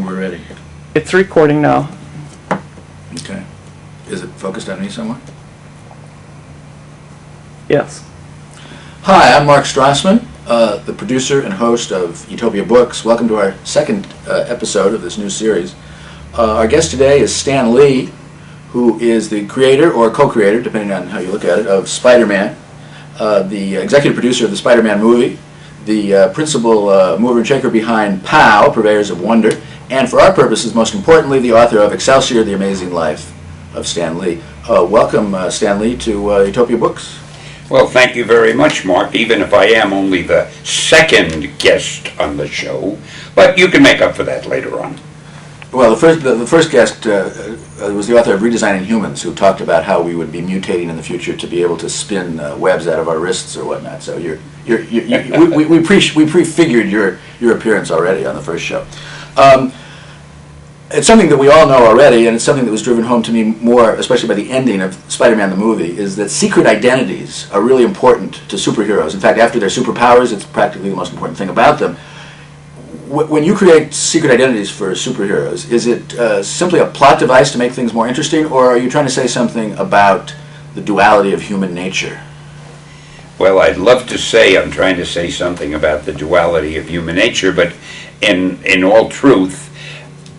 we're ready. It's recording now. Okay. Is it focused on me somewhere? Yes. Hi, I'm Marc Strassman, the producer and host of Utopia Books. Welcome to our second episode of this new series. Our guest today is Stan Lee, who is the creator or co-creator, depending on how you look at it, of Spider-Man, the executive producer of the Spider-Man movie, the principal mover and shaker behind POW, Purveyors of Wonder, and for our purposes, most importantly, the author of Excelsior, The Amazing Life of Stan Lee. Welcome, Stan Lee, to Utopia Books. Well, thank you very much, Mark, even if I am only the second guest on the show, but you can make up for that later on. Well, the first guest was the author of Redesigning Humans, who talked about how we would be mutating in the future to be able to spin webs out of our wrists or whatnot. So we prefigured your appearance already on the first show. It's something that we all know already, and it's something that was driven home to me more, especially by the ending of Spider-Man the movie, is that secret identities are really important to superheroes. In fact, after their superpowers, it's practically the most important thing about them. When you create secret identities for superheroes, is it simply a plot device to make things more interesting, or are you trying to say something about the duality of human nature? Well, I'd love to say I'm trying to say something about the duality of human nature, but in all truth,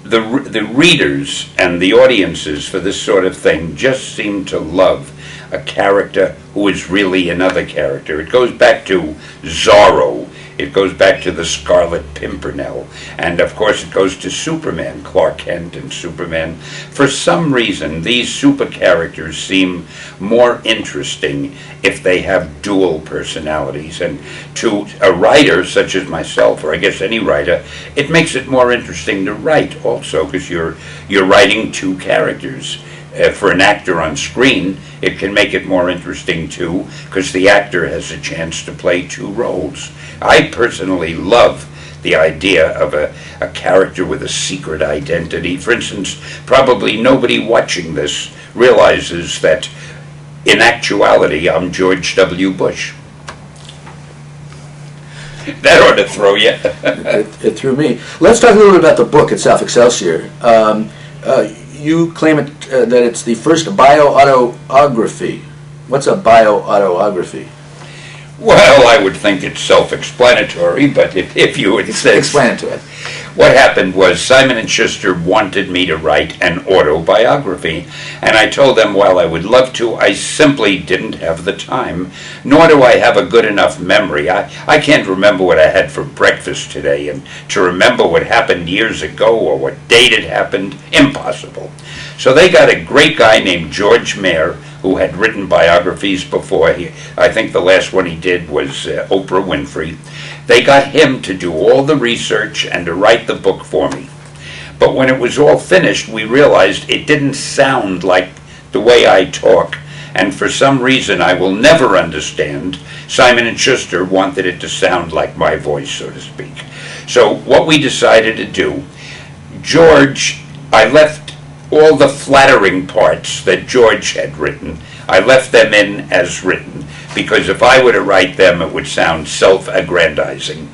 the readers and the audiences for this sort of thing just seem to love a character who is really another character. It goes back to Zorro. It goes back to the Scarlet Pimpernel. And of course it goes to Superman, Clark Kent and Superman. For some reason, these super characters seem more interesting if they have dual personalities. And to a writer such as myself, or I guess any writer, it makes it more interesting to write also, because you're writing two characters. For an actor on screen, it can make it more interesting too, because the actor has a chance to play two roles. I personally love the idea of a character with a secret identity. For instance, probably nobody watching this realizes that in actuality I'm George W. Bush. That ought to throw you. It threw me. Let's talk a little bit about the book itself, Excelsior. You claim that it's the first bioautography. What's a bioautography? Well, I would think it's self-explanatory, but if you would say... Explain it to us. What happened was Simon & Schuster wanted me to write an autobiography, and I told them while I would love to, I simply didn't have the time, nor do I have a good enough memory. I can't remember what I had for breakfast today, and to remember what happened years ago or what date it happened, impossible. So they got a great guy named George Mayer, who had written biographies before. I think the last one he did was Oprah Winfrey. They got him to do all the research and to write the book for me. But when it was all finished, we realized it didn't sound like the way I talk, and for some reason I will never understand, Simon & Schuster wanted it to sound like my voice, so to speak. So what we decided to do, I left all the flattering parts that George had written, I left them in as written, because if I were to write them, it would sound self-aggrandizing.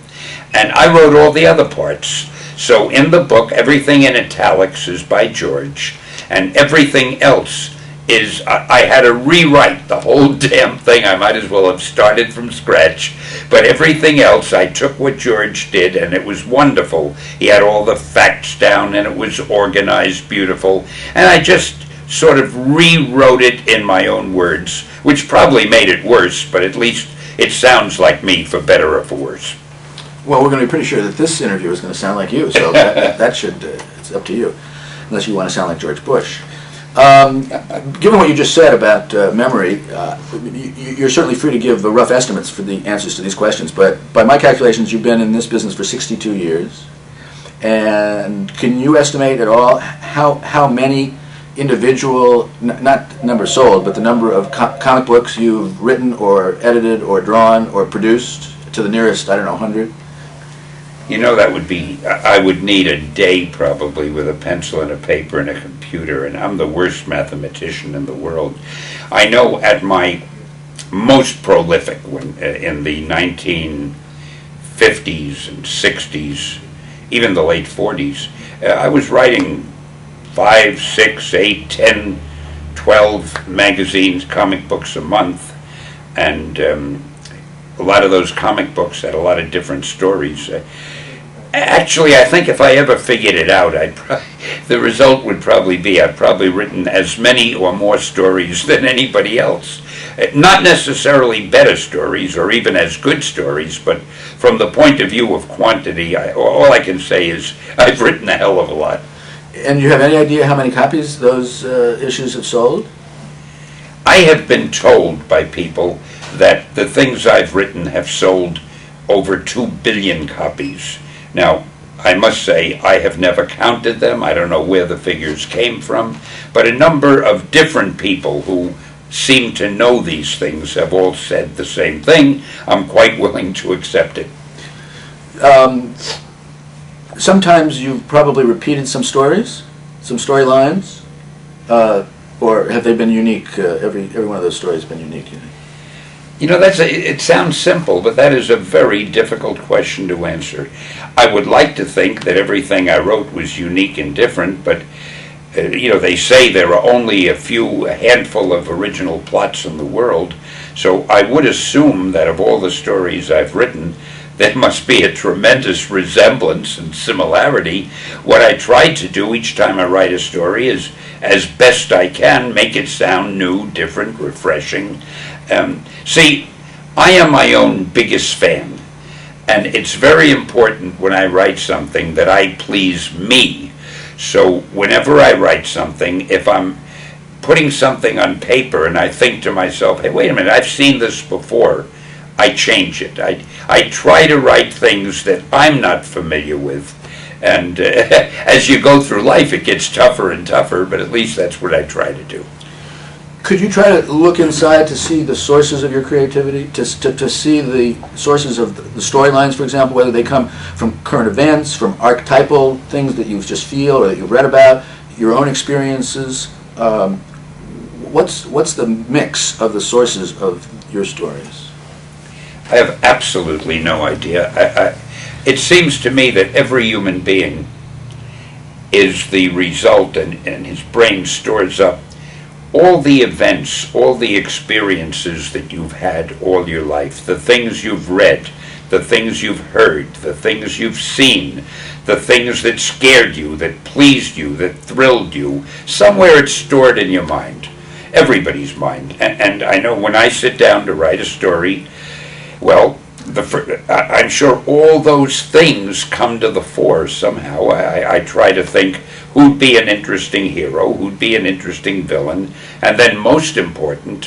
And I wrote all the other parts. So in the book, everything in italics is by George, and everything else is, I had to rewrite the whole damn thing. I might as well have started from scratch. But everything else, I took what George did, and it was wonderful. He had all the facts down, and it was organized beautiful. And I just sort of rewrote it in my own words, which probably made it worse, but at least it sounds like me, for better or for worse. Well, we're going to be pretty sure that this interview is going to sound like you, so that should, it's up to you, unless you want to sound like George Bush. Given what you just said about memory, you're certainly free to give rough estimates for the answers to these questions, but by my calculations, you've been in this business for 62 years. And can you estimate at all how many individual, not number sold, but the number of comic books you've written or edited or drawn or produced to the nearest, I don't know, 100? You know, that would be, I would need a day probably with a pencil and a paper and a computer, and I'm the worst mathematician in the world. I know at my most prolific, when in the 1950s and 60s, even the late 40s, I was writing 5, 6, 8, 10, 12 magazines, comic books a month, and a lot of those comic books had a lot of different stories. Actually, I think if I ever figured it out, the result would probably be I've probably written as many or more stories than anybody else. Not necessarily better stories or even as good stories, but from the point of view of quantity, all I can say is I've written a hell of a lot. And you have any idea how many copies those issues have sold? I have been told by people that the things I've written have sold over 2 billion copies. Now, I must say I have never counted them. I don't know where the figures came from, but a number of different people who seem to know these things have all said the same thing. I'm quite willing to accept it. Sometimes you've probably repeated some stories, some storylines, or have they been unique? Every one of those stories has been unique. You know, it sounds simple, but that is a very difficult question to answer. I would like to think that everything I wrote was unique and different, but you know, they say there are only a handful of original plots in the world, so I would assume that of all the stories I've written, there must be a tremendous resemblance and similarity. What I try to do each time I write a story is, as best I can, make it sound new, different, refreshing. See, I am my own biggest fan, and it's very important when I write something that I please me. So whenever I write something, if I'm putting something on paper and I think to myself, hey, wait a minute, I've seen this before, I change it. I try to write things that I'm not familiar with. And as you go through life, it gets tougher and tougher, but at least that's what I try to do. Could you try to look inside to see the sources of your creativity, to see the sources of the storylines, for example, whether they come from current events, from archetypal things that you just feel or that you've read about, your own experiences? What's the mix of the sources of your stories? I have absolutely no idea. It seems to me that every human being is the result, and his brain stores up all the events, all the experiences that you've had all your life, the things you've read, the things you've heard, the things you've seen, the things that scared you, that pleased you, that thrilled you. Somewhere it's stored in your mind, everybody's mind. And I know when I sit down to write a story, well, I'm sure all those things come to the fore somehow. I try to think who'd be an interesting hero, who'd be an interesting villain, and then most important,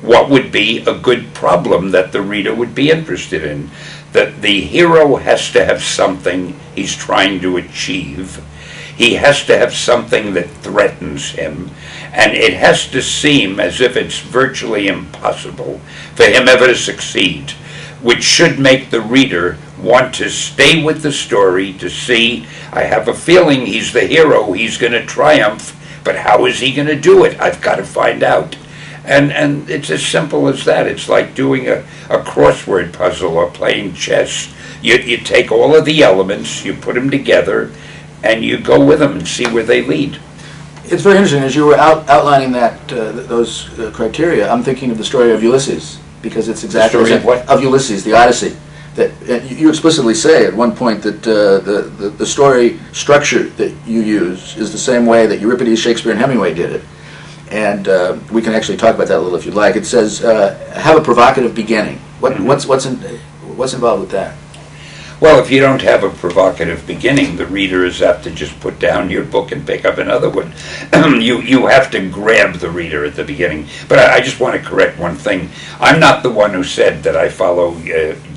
what would be a good problem that the reader would be interested in. That the hero has to have something he's trying to achieve. He has to have something that threatens him, and it has to seem as if it's virtually impossible for him ever to succeed, which should make the reader want to stay with the story, to see, I have a feeling he's the hero, he's going to triumph, but how is he going to do it? I've got to find out. And it's as simple as that. It's like doing a crossword puzzle or playing chess. You take all of the elements, you put them together, and you go with them and see where they lead. It's very interesting. As you were outlining those criteria, I'm thinking of the story of Ulysses, because it's exactly the story of what? Of Ulysses, the Odyssey. That you explicitly say at one point that the story structure that you use is the same way that Euripides, Shakespeare, and Hemingway did it. And we can actually talk about that a little if you'd like. It says, have a provocative beginning. What's involved with that? Well, if you don't have a provocative beginning, the reader is apt to just put down your book and pick up another one. You have to grab the reader at the beginning. But I just want to correct one thing. I'm not the one who said that I follow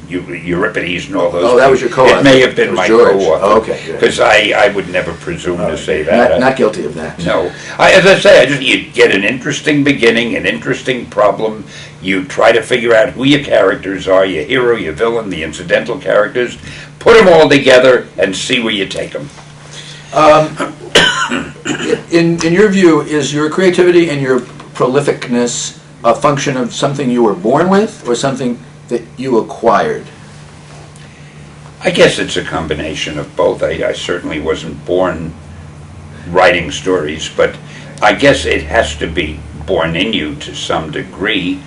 Euripides and all those. Oh, that was your co-author. It may have been my co-author. Oh, okay. Because I would never presume to say that. Not guilty of that. No. As I say, you get an interesting beginning, an interesting problem. You try to figure out who your characters are, your hero, your villain, the incidental characters. Put them all together and see where you take them. In your view, is your creativity and your prolificness a function of something you were born with or something that you acquired? I guess it's a combination of both. I certainly wasn't born writing stories, but I guess it has to be born in you to some degree.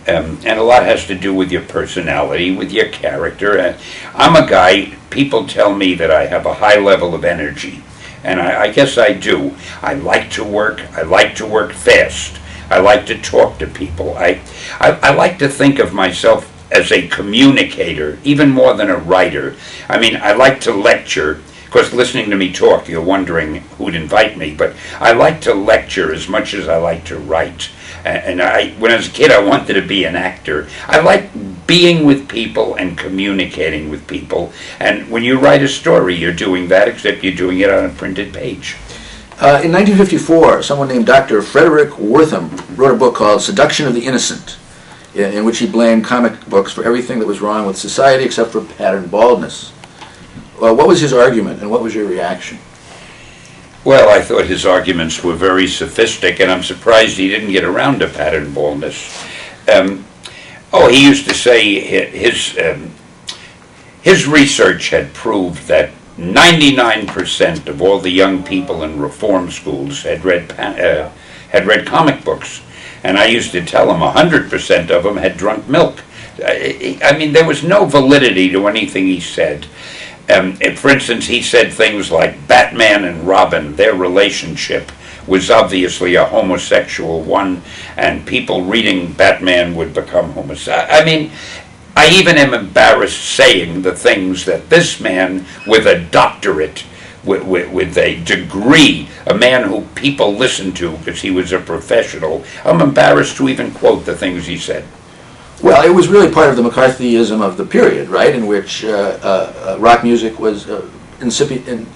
And a lot has to do with your personality, with your character. I'm a guy, people tell me that I have a high level of energy, and I guess I do. I like to work fast. I like to talk to people. I like to think of myself as a communicator, even more than a writer. I mean, I like to lecture. Of course, listening to me talk, you're wondering who'd invite me, but I like to lecture as much as I like to write. And when I was a kid, I wanted to be an actor. I like being with people and communicating with people. And when you write a story, you're doing that, except you're doing it on a printed page. In 1954, someone named Dr. Frederick Wortham wrote a book called Seduction of the Innocent, in which he blamed comic books for everything that was wrong with society except for pattern baldness. What was his argument, and what was your reaction? Well, I thought his arguments were very sophisticated, and I'm surprised he didn't get around to pattern baldness. He used to say his research had proved that 99% of all the young people in reform schools had read comic books, and I used to tell him 100% of them had drunk milk. I mean, there was no validity to anything he said. For instance, he said things like Batman and Robin, their relationship was obviously a homosexual one, and people reading Batman would become homosexual. I mean, I even am embarrassed saying the things that this man with a doctorate, with a degree, a man who people listen to because he was a professional, I'm embarrassed to even quote the things he said. Well, it was really part of the McCarthyism of the period, right, in which rock music was incipient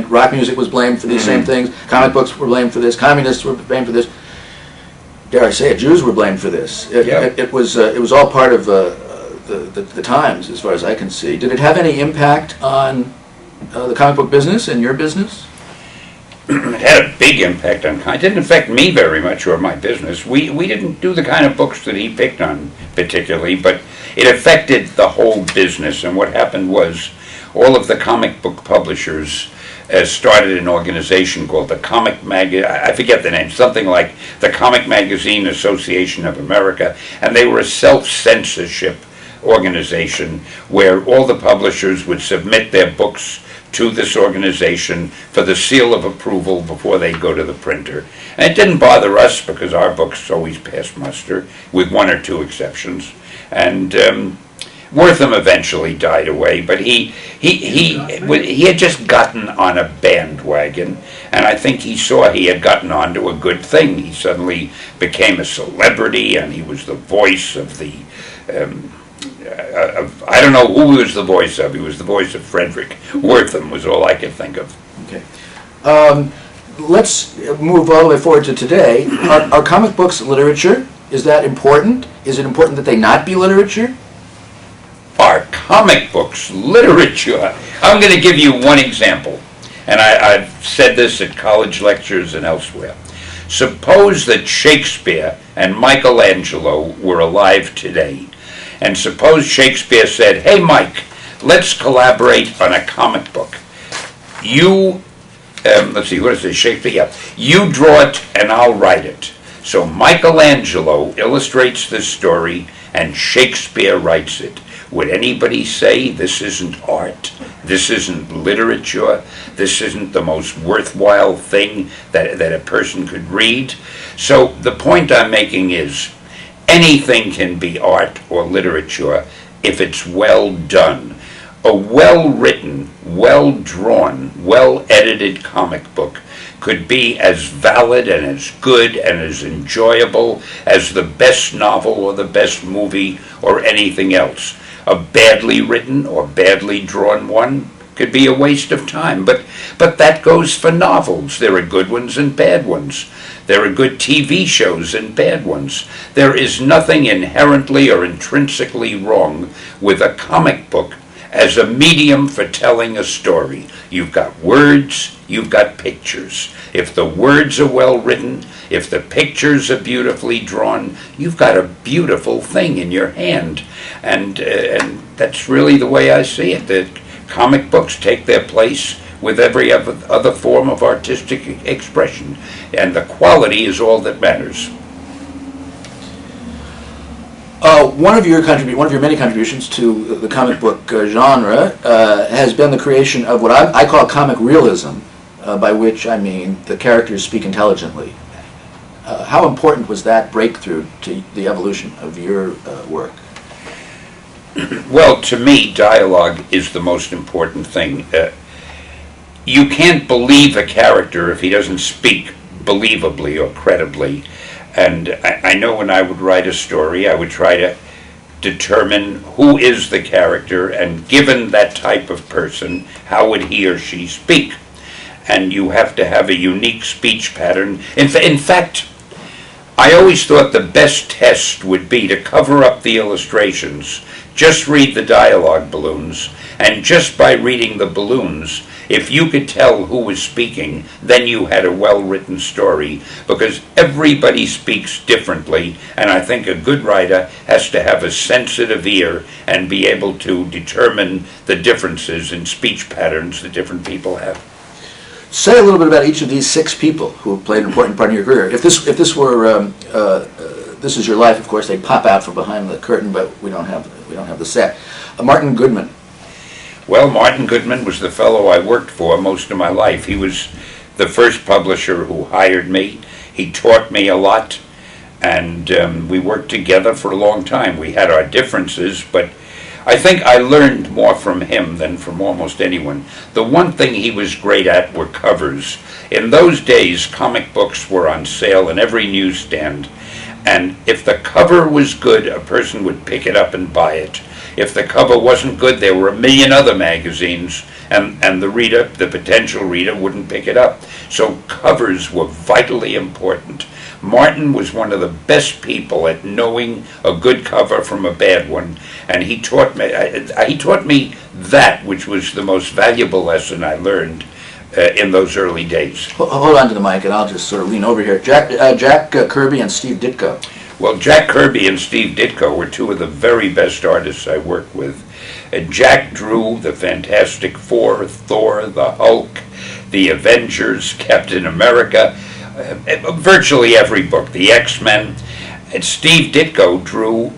rock music was blamed for these same things. Comic books were blamed for this. Communists were blamed for this. Dare I say it? Jews were blamed for this. It was all part of the times, as far as I can see. Did it have any impact on the comic book business and your business? It had a big impact on. It didn't affect me very much or my business. We didn't do the kind of books that he picked on particularly, but it affected the whole business. And what happened was, all of the comic book publishers started an organization called the I forget the name, something like the Comic Magazine Association of America, and they were a self-censorship organization where all the publishers would submit their books to this organization for the seal of approval before they go to the printer. And it didn't bother us because our books always passed muster, with one or two exceptions. And Wortham eventually died away, but he had just gotten on a bandwagon, and I think he saw he had gotten onto a good thing. He suddenly became a celebrity, and he was the voice of the I don't know who he was the voice of. He was the voice of Frederick Wortham, was all I could think of. Okay. Let's move all the way forward to today. Are comic books literature? Is that important? Is it important that they not be literature? Are comic books literature? I'm going to give you one example, and I've said this at college lectures and elsewhere. Suppose that Shakespeare and Michelangelo were alive today. And suppose Shakespeare said, "Hey, Mike, let's collaborate on a comic book. You, let's see, what is it, Shakespeare? Yeah. You draw it and I'll write it." So Michelangelo illustrates this story and Shakespeare writes it. Would anybody say this isn't art? This isn't literature? This isn't the most worthwhile thing that a person could read? So the point I'm making is, anything can be art or literature if it's well done. A well-written, well-drawn, well-edited comic book could be as valid and as good and as enjoyable as the best novel or the best movie or anything else. A badly written or badly drawn one could be a waste of time, but that goes for novels. There are good ones and bad ones. There are good TV shows and bad ones. There is nothing inherently or intrinsically wrong with a comic book as a medium for telling a story. You've got words, you've got pictures. If the words are well written, if the pictures are beautifully drawn, you've got a beautiful thing in your hand. And that's really the way I see it. The comic books take their place with every other form of artistic expression, and the quality is all that matters. One of your many contributions to the comic book genre has been the creation of what I call comic realism, by which I mean the characters speak intelligently. How important was that breakthrough to the evolution of your work? Well, to me, dialogue is the most important thing. You can't believe a character if he doesn't speak believably or credibly. And I know when I would write a story, I would try to determine who is the character, and given that type of person, how would he or she speak? And you have to have a unique speech pattern. In fact, I always thought the best test would be to cover up the illustrations, just read the dialogue balloons, and just by reading the balloons, if you could tell who was speaking, then you had a well-written story, because everybody speaks differently, and I think a good writer has to have a sensitive ear and be able to determine the differences in speech patterns that different people have. Say a little bit about each of these 6 people who played an important part in your career. If this were This Is Your Life, of course, they pop out from behind the curtain, but we don't have the set. Martin Goodman. Well, Martin Goodman was the fellow I worked for most of my life. He was the first publisher who hired me. He taught me a lot, and we worked together for a long time. We had our differences, but I think I learned more from him than from almost anyone. The one thing he was great at were covers. In those days, comic books were on sale in every newsstand, and if the cover was good, a person would pick it up and buy it. If the cover wasn't good, there were a million other magazines, and the potential reader wouldn't pick it up. So covers were vitally important. Martin was one of the best people at knowing a good cover from a bad one, and he taught me that, which was the most valuable lesson I learned in those early days. Hold on to the mic, and I'll just sort of lean over here. Jack Kirby and Steve Ditko. Well, Jack Kirby and Steve Ditko were 2 of the very best artists I worked with. Jack drew the Fantastic Four, Thor, the Hulk, the Avengers, Captain America, virtually every book, the X-Men. And Steve Ditko drew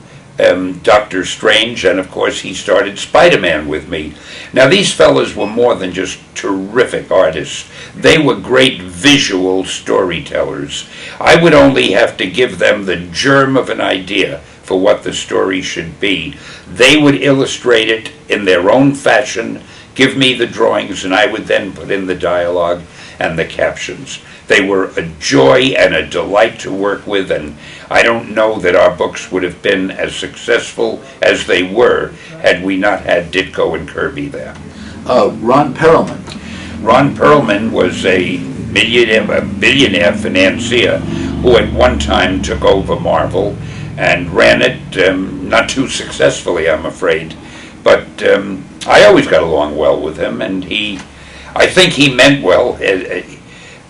Doctor Strange, and of course he started Spider-Man with me. Now these fellows were more than just terrific artists. They were great visual storytellers. I would only have to give them the germ of an idea for what the story should be. They would illustrate it in their own fashion, give me the drawings, and I would then put in the dialogue and the captions. They were a joy and a delight to work with, and I don't know that our books would have been as successful as they were had we not had Ditko and Kirby there. Ron Perlman. Ron Perlman was a billionaire financier who at one time took over Marvel and ran it, not too successfully, I'm afraid. But I always got along well with him, and I think he meant well.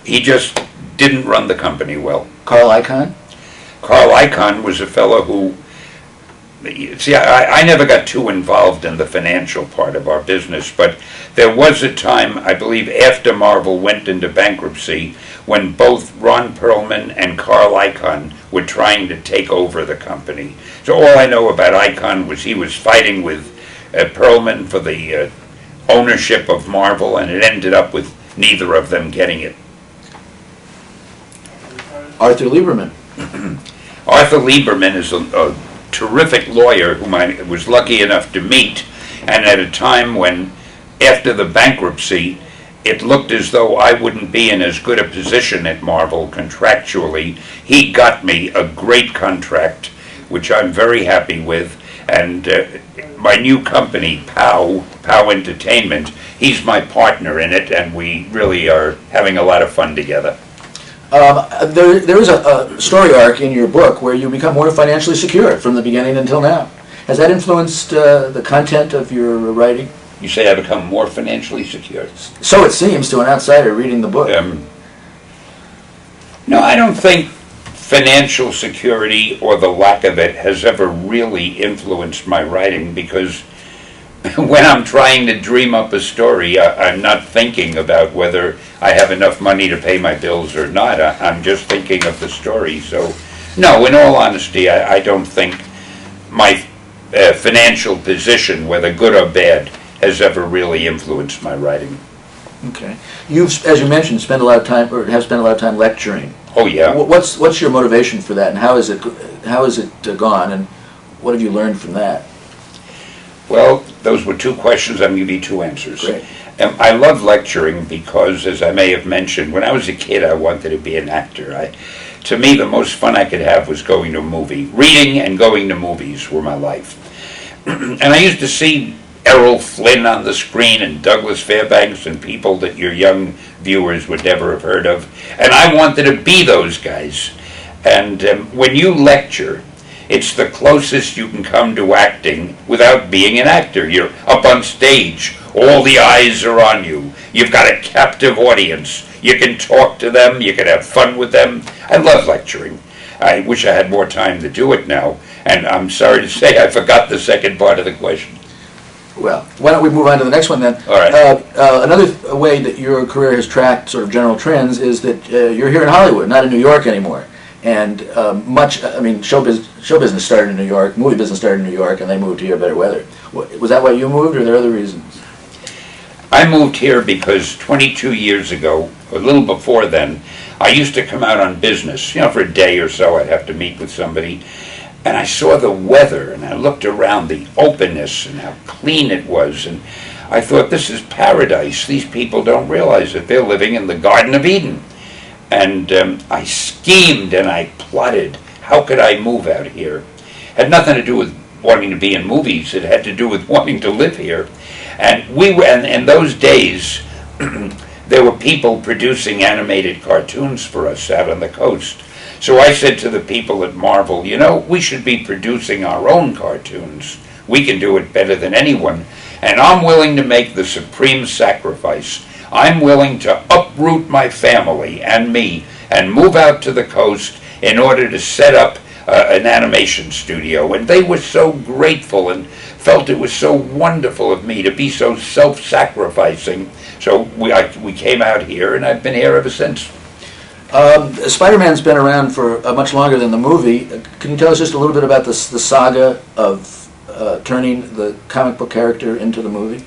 He just didn't run the company well. Carl Icahn? Carl Icahn was a fellow who, see, I never got too involved in the financial part of our business, but there was a time, I believe after Marvel went into bankruptcy, when both Ron Perlman and Carl Icahn were trying to take over the company. So all I know about Icahn was he was fighting with Perlman for the ownership of Marvel, and it ended up with neither of them getting it. Arthur Lieberman. Arthur Lieberman is a terrific lawyer whom I was lucky enough to meet, and at a time when, after the bankruptcy, it looked as though I wouldn't be in as good a position at Marvel contractually. He got me a great contract, which I'm very happy with, and my new company, POW Entertainment, he's my partner in it, and we really are having a lot of fun together. There is a story arc in your book where you become more financially secure from the beginning until now. Has that influenced the content of your writing? You say I become more financially secure? So it seems to an outsider reading the book. No, I don't think financial security or the lack of it has ever really influenced my writing, because when I'm trying to dream up a story, I'm not thinking about whether I have enough money to pay my bills or not. I'm just thinking of the story. So, no, in all honesty, I don't think my financial position, whether good or bad, has ever really influenced my writing. Okay. You've, as you mentioned, spent a lot of time, or have spent a lot of time lecturing. Oh, yeah. What's your motivation for that, and how is it gone, and what have you learned from that? Well, those were two questions. I'm going to give you two answers. Great. I love lecturing because, as I may have mentioned, when I was a kid, I wanted to be an actor. To me, the most fun I could have was going to a movie. Reading and going to movies were my life. And I used to see Errol Flynn on the screen and Douglas Fairbanks and people that your young viewers would never have heard of. And I wanted to be those guys. And when you lecture, it's the closest you can come to acting without being an actor. You're up on stage. All the eyes are on you. You've got a captive audience. You can talk to them. You can have fun with them. I love lecturing. I wish I had more time to do it now. And I'm sorry to say I forgot the second part of the question. Well, why don't we move on to the next one then? All right. Another way that your career has tracked sort of general trends is that you're here in Hollywood, not in New York anymore. And show business started in New York, movie business started in New York, and they moved here, better weather. Was that why you moved, or are there other reasons? I moved here because 22 years ago, a little before then, I used to come out on business. For a day or so I'd have to meet with somebody. And I saw the weather, and I looked around the openness and how clean it was, and I thought, this is paradise. These people don't realize that they're living in the Garden of Eden. And I schemed and I plotted. How could I move out here? It had nothing to do with wanting to be in movies. It had to do with wanting to live here. And in those days, there were people producing animated cartoons for us out on the coast. So I said to the people at Marvel, we should be producing our own cartoons. We can do it better than anyone. And I'm willing to make the supreme sacrifice. I'm willing to uproot my family and me and move out to the coast in order to set up an animation studio. And they were so grateful and felt it was so wonderful of me to be so self-sacrificing. So we came out here, and I've been here ever since. Spider-Man's been around for much longer than the movie. Can you tell us just a little bit about the saga of turning the comic book character into the movie?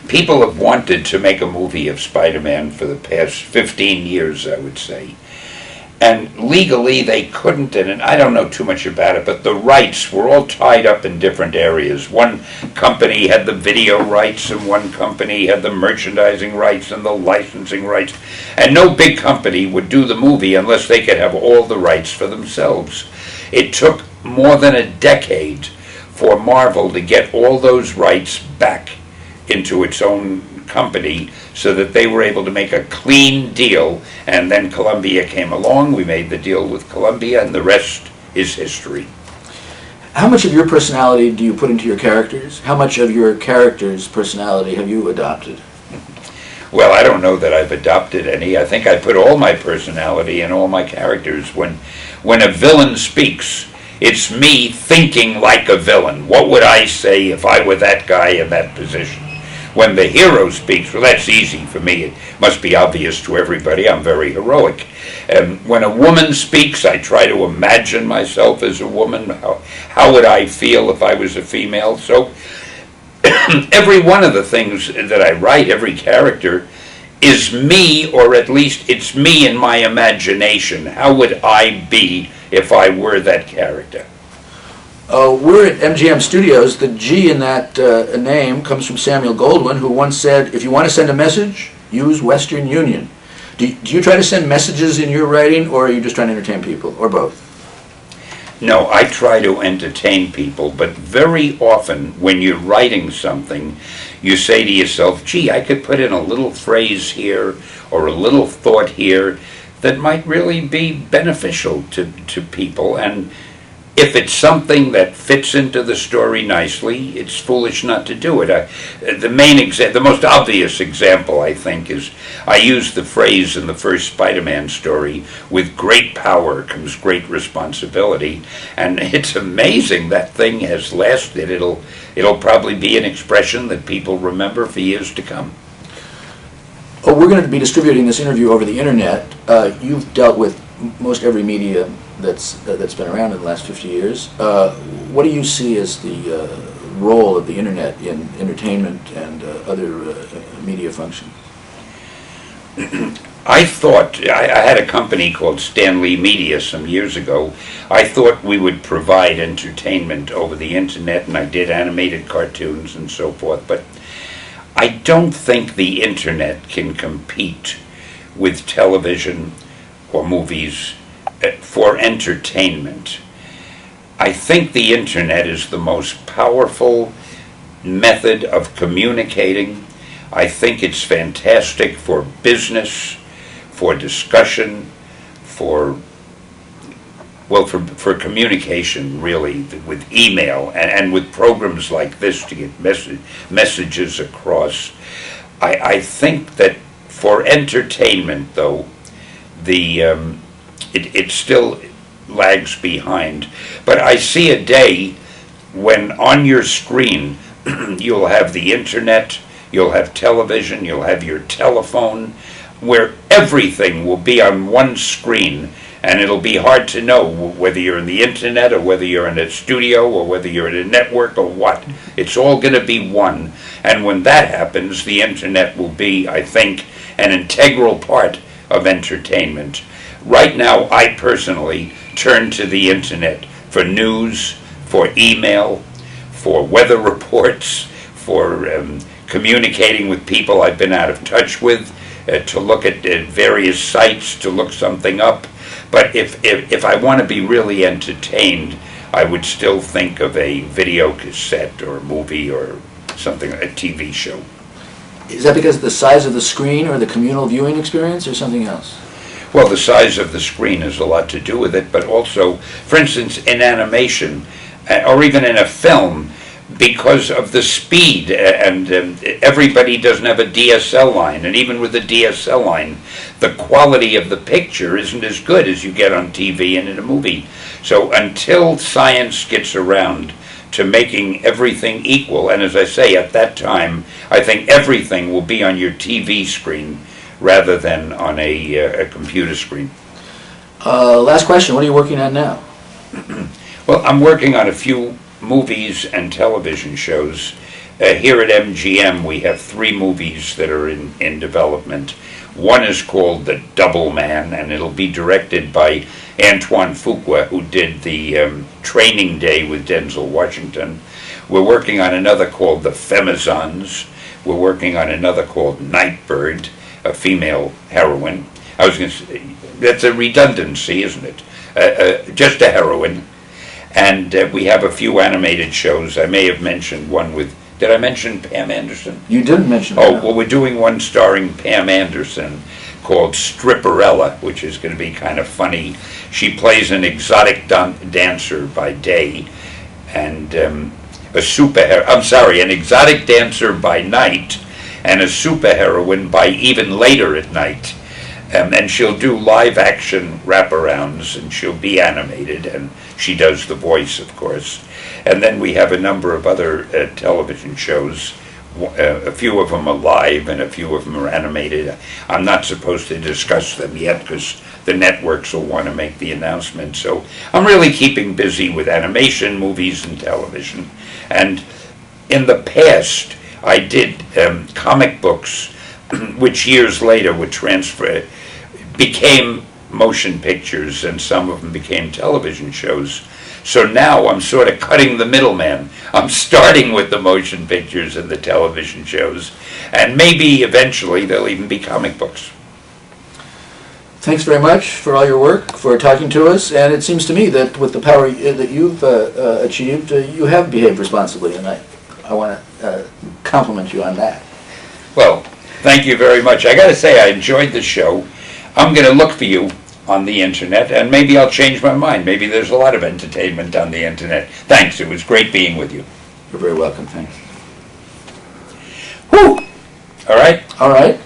People have wanted to make a movie of Spider-Man for the past 15 years, I would say. And legally they couldn't, and I don't know too much about it, but the rights were all tied up in different areas. One company had the video rights, and one company had the merchandising rights and the licensing rights. And no big company would do the movie unless they could have all the rights for themselves. It took more than a decade for Marvel to get all those rights back into its own company so that they were able to make a clean deal, and then Columbia came along. We made the deal with Columbia, and the rest is history. How much of your personality do you put into your characters? How much of your character's personality have you adopted? Well, I don't know that I've adopted any. I think I put all my personality in all my characters. When a villain speaks, it's me thinking like a villain. What would I say if I were that guy in that position? When the hero speaks, well, that's easy for me. It must be obvious to everybody. I'm very heroic. When a woman speaks, I try to imagine myself as a woman. How would I feel if I was a female? So every one of the things that I write, every character, is me, or at least it's me in my imagination. How would I be if I were that character? We're at MGM Studios. The G in that name comes from Samuel Goldwyn, who once said, if you want to send a message, use Western Union. Do you try to send messages in your writing, or are you just trying to entertain people, or both? No, I try to entertain people, but very often when you're writing something, you say to yourself, gee, I could put in a little phrase here or a little thought here that might really be beneficial to people. And if it's something that fits into the story nicely, it's foolish not to do it. The most obvious example, I think, is I used the phrase in the first Spider-Man story, "With great power comes great responsibility," and it's amazing that thing has lasted. It'll probably be an expression that people remember for years to come. Oh, we're going to be distributing this interview over the internet. You've dealt with most every media that's been around in the last 50 years. What do you see as the role of the internet in entertainment and other media functions? I thought, I had a company called Stanley Media some years ago. I thought we would provide entertainment over the internet, and I did animated cartoons and so forth, but I don't think the internet can compete with television or movies for entertainment. I think the internet is the most powerful method of communicating. I think it's fantastic for business, for discussion, for communication, really, with email and with programs like this to get messages across. I think that for entertainment, though, it still lags behind. But I see a day when on your screen you'll have the internet, you'll have television, you'll have your telephone, where everything will be on one screen, and it'll be hard to know whether you're in the internet or whether you're in a studio or whether you're in a network or what. It's all going to be one. And when that happens, the internet will be, I think, an integral part of entertainment. Right now, I personally turn to the internet for news, for email, for weather reports, for communicating with people I've been out of touch with, to look at various sites, to look something up. But if I want to be really entertained, I would still think of a video cassette or a movie or something, a TV show. Is that because of the size of the screen or the communal viewing experience or something else? Well, the size of the screen has a lot to do with it, but also, for instance, in animation, or even in a film, because of the speed, and everybody doesn't have a DSL line, and even with a DSL line, the quality of the picture isn't as good as you get on TV and in a movie. So until science gets around to making everything equal, and as I say, at that time, I think everything will be on your TV screen rather than on a computer screen. Last question, what are you working on now? Well, I'm working on a few movies and television shows. Here at MGM, we have 3 movies that are in development. One is called The Double Man, and it'll be directed by Antoine Fuqua, who did the Training Day with Denzel Washington. We're working on another called The Femizons. We're working on another called Nightbird, a female heroine. I was going to say, that's a redundancy, isn't it? Just a heroine. And we have a few animated shows. I may have mentioned one with, did I mention Pam Anderson? You didn't mention Oh, that. well, we're doing one starring Pam Anderson called Stripperella, which is going to be kind of funny. She plays an exotic dancer by day, and an exotic dancer by night, and a superheroine by even later at night. And she'll do live action wraparounds, and she'll be animated, and she does the voice, of course. And then we have a number of other television shows. A few of them are live, and a few of them are animated. I'm not supposed to discuss them yet because the networks will want to make the announcement. So I'm really keeping busy with animation, movies, and television. And in the past, I did comic books, which years later became motion pictures, and some of them became television shows. So now I'm sort of cutting the middleman. I'm starting with the motion pictures and the television shows, and maybe eventually they'll even be comic books. Thanks very much for all your work, for talking to us, and it seems to me that with the power that you've achieved, you have behaved responsibly, and I want to compliment you on that. Well, thank you very much. I got to say, I enjoyed the show. I'm going to look for you on the internet, and maybe I'll change my mind. Maybe there's a lot of entertainment on the internet. Thanks. It was great being with you. You're very welcome. Thanks. Whew. All right. All right.